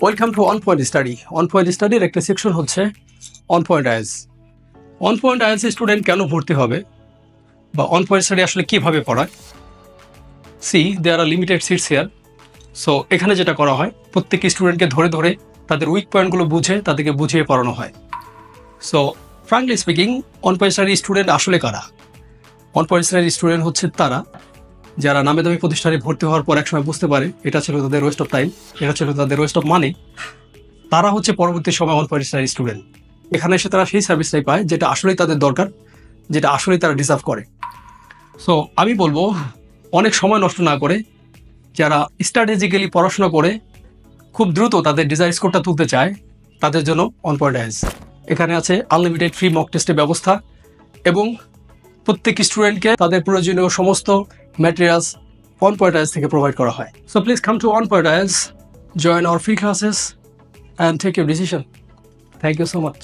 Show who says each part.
Speaker 1: Welcome to on point study. On point স্টাডির একটা section হচ্ছে on point IELTS. On point IELTS student কেন ভর্তি হবে বা অন পয়েন্ট স্টাডি আসলে কীভাবে পড়ায়। দেয়ার আর লিমিটেড সিটস হিয়ার। সো এখানে যেটা করা হয়, প্রত্যেক স্টুডেন্টকে ধরে ধরে তাদের উইক পয়েন্টগুলো বুঝে তাদেরকে বুঝিয়ে পড়ানো হয়। So frankly speaking, on point study student আসলে কারা? অন পয়েন্ট স্টাডি স্টুডেন্ট হচ্ছে তারা যারা নামে দামি প্রতিষ্ঠানে ভর্তি হওয়ার পর একসময় বুঝতে পারে এটা ছিল তাদের ওয়েস্ট অফ টাইম, এটা ছিল তাদের ওয়েস্ট অফ মানি। তারা হচ্ছে পরবর্তী সময় অন পয়েন্ট স্টাডি স্টুডেন্ট। এখানে এসে তারা সেই সার্ভিসটাই পায় যেটা আসলেই তাদের দরকার, যেটা আসলেই তারা ডিজার্ভ করে। সো আমি বলবো, অনেক সময় নষ্ট না করে যারা স্ট্র্যাটেজিক্যালি পড়াশোনা করে খুব দ্রুত তাদের ডিজায়ার স্কোরটা তুলতে চায়, তাদের জন্য অন পয়েন্ট আইএলস। এখানে আছে আনলিমিটেড ফ্রি মক টেস্টের ব্যবস্থা এবং প্রত্যেক স্টুডেন্টকে তাদের প্রয়োজনীয় সমস্ত ম্যাটেরিয়ালস অন পয়েন্ট আইএলস থেকে প্রোভাইড করা হয়। So please come to on point IELTS, join our free classes and take your decision. Thank you so much.